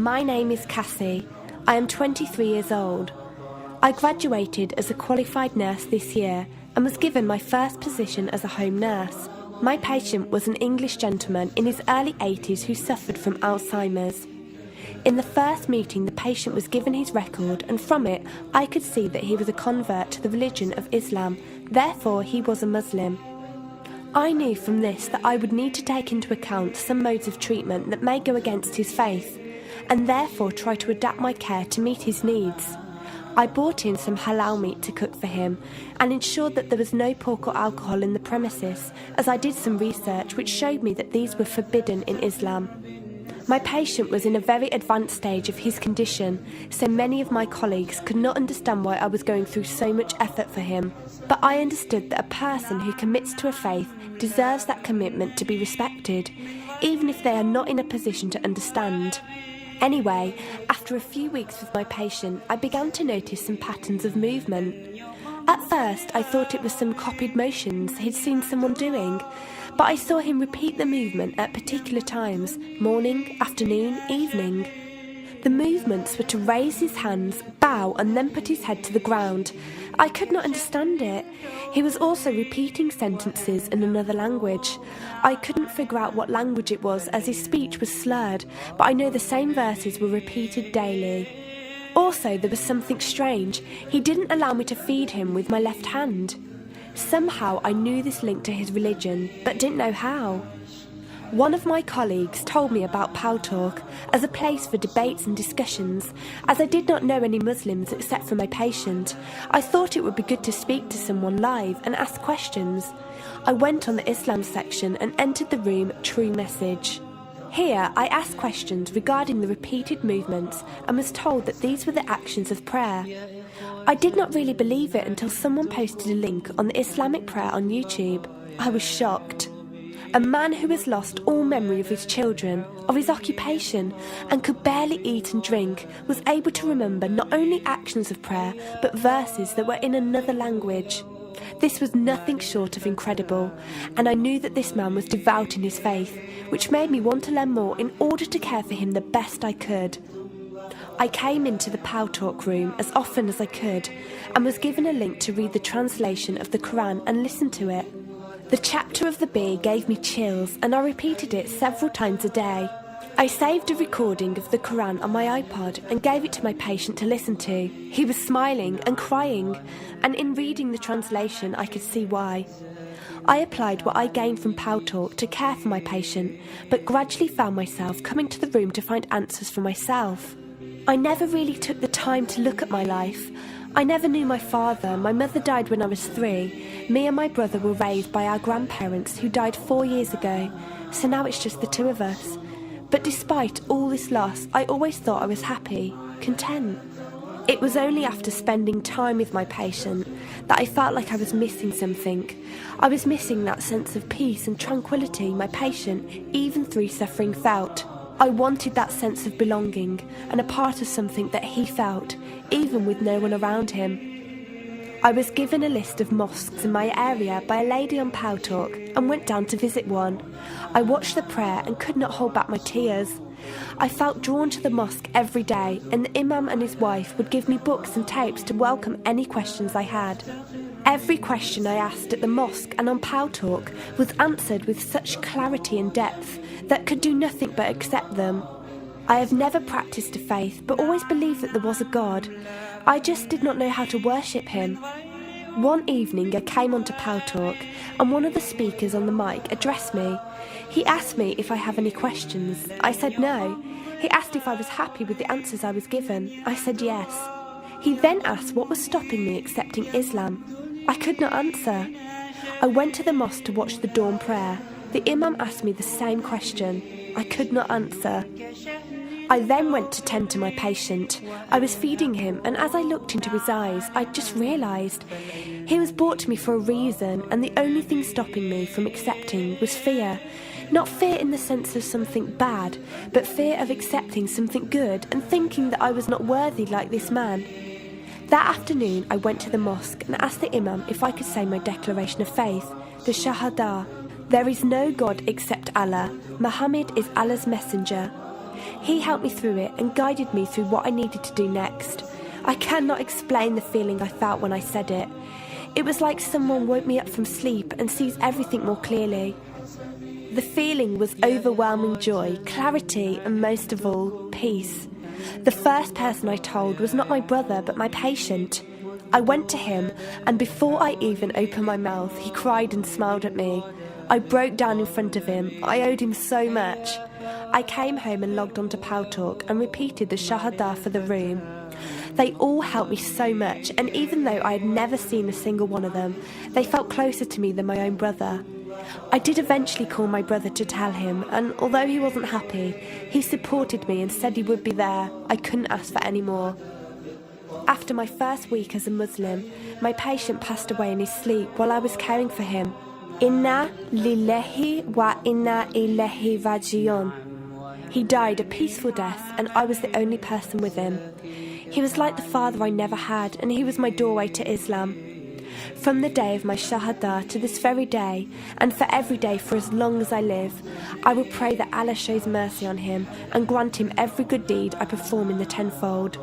My name is Cassie. I am 23 years old. I graduated as a qualified nurse this year and was given my first position as a home nurse. My patient was an English gentleman in his early 80s who suffered from Alzheimer's. In the first meeting, the patient was given his record, and from it I could see that he was a convert to the religion of Islam, therefore he was a Muslim. I knew from this that I would need to take into account some modes of treatment that may go against his faith, and therefore try to adapt my care to meet his needs. I bought in some halal meat to cook for him and ensured that there was no pork or alcohol in the premises, as I did some research which showed me that these were forbidden in Islam. My patient was in a very advanced stage of his condition, so many of my colleagues could not understand why I was going through so much effort for him. But I understood that a person who commits to a faith deserves that commitment to be respected, even if they are not in a position to understand. Anyway, after a few weeks with my patient, I began to notice some patterns of movement. At first, I thought it was some copied motions he'd seen someone doing, but I saw him repeat the movement at particular times, morning, afternoon, evening. The movements were to raise his hands, bow, and then put his head to the ground. I could not understand it. He was also repeating sentences in another language. I couldn't figure out what language it was as his speech was slurred, but I know the same verses were repeated daily. Also, there was something strange. He didn't allow me to feed him with my left hand. Somehow I knew this linked to his religion, but didn't know how. One of my colleagues told me about Paltalk as a place for debates and discussions. As I did not know any Muslims except for my patient, I thought it would be good to speak to someone live and ask questions. I went on the Islam section and entered the room True Message. Here I asked questions regarding the repeated movements and was told that these were the actions of prayer. I did not really believe it until someone posted a link on the Islamic prayer on YouTube. I was shocked. A man who has lost all memory of his children, of his occupation, and could barely eat and drink, was able to remember not only actions of prayer, but verses that were in another language. This was nothing short of incredible, and I knew that this man was devout in his faith, which made me want to learn more in order to care for him the best I could. I came into the Paltalk room as often as I could, and was given a link to read the translation of the Quran and listen to it. The chapter of the bee gave me chills, and I repeated it several times a day. I saved a recording of the Quran on my iPod and gave it to my patient to listen to. He was smiling and crying, and in reading the translation I could see why. I applied what I gained from Paltalk to care for my patient, but gradually found myself coming to the room to find answers for myself. I never really took the time to look at my life. I never knew my father. My mother died when I was 3. Me and my brother were raised by our grandparents who died 4 years ago, so now it's just the two of us. But despite all this loss, I always thought I was happy, content. It was only after spending time with my patient that I felt like I was missing something. I was missing that sense of peace and tranquility my patient, even through suffering, felt. I wanted that sense of belonging and a part of something that he felt, even with no one around him. I was given a list of mosques in my area by a lady on Paltalk and went down to visit one. I watched the prayer and could not hold back my tears. I felt drawn to the mosque every day, and the imam and his wife would give me books and tapes to welcome any questions I had. Every question I asked at the mosque and on Paltalk was answered with such clarity and depth that could do nothing but accept them. I have never practiced a faith, but always believed that there was a God. I just did not know how to worship him. One evening I came onto Paltalk, and one of the speakers on the mic addressed me. He asked me if I have any questions. I said no. He asked if I was happy with the answers I was given. I said yes. He then asked what was stopping me accepting Islam. I could not answer. I went to the mosque to watch the dawn prayer. The imam asked me the same question. I could not answer. I then went to tend to my patient. I was feeding him, and as I looked into his eyes, I just realised he was brought to me for a reason, and the only thing stopping me from accepting was fear. Not fear in the sense of something bad, but fear of accepting something good and thinking that I was not worthy like this man. That afternoon I went to the mosque and asked the imam if I could say my declaration of faith, the Shahada. There is no God except Allah. Muhammad is Allah's messenger. He helped me through it and guided me through what I needed to do next. I cannot explain the feeling I felt when I said it. It was like someone woke me up from sleep and sees everything more clearly. The feeling was overwhelming joy, clarity, and most of all, peace. The first person I told was not my brother, but my patient. I went to him, and before I even opened my mouth, he cried and smiled at me. I broke down in front of him. I owed him so much. I came home and logged onto Paltalk and repeated the Shahada for the room. They all helped me so much, and even though I had never seen a single one of them, they felt closer to me than my own brother. I did eventually call my brother to tell him, and although he wasn't happy, he supported me and said he would be there. I couldn't ask for any more. After my first week as a Muslim, my patient passed away in his sleep while I was caring for him. Inna lillahi wa inna ilaihi raji'un. He died a peaceful death, and I was the only person with him. He was like the father I never had, and he was my doorway to Islam. From the day of my Shahada to this very day, and for every day for as long as I live, I will pray that Allah shows mercy on him and grant him every good deed I perform in the tenfold.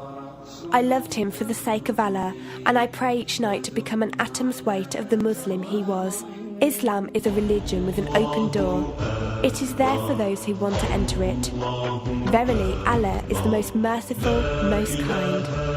I loved him for the sake of Allah, and I pray each night to become an atom's weight of the Muslim he was. Islam is a religion with an open door. It is there for those who want to enter it. Verily, Allah is the most merciful, most kind.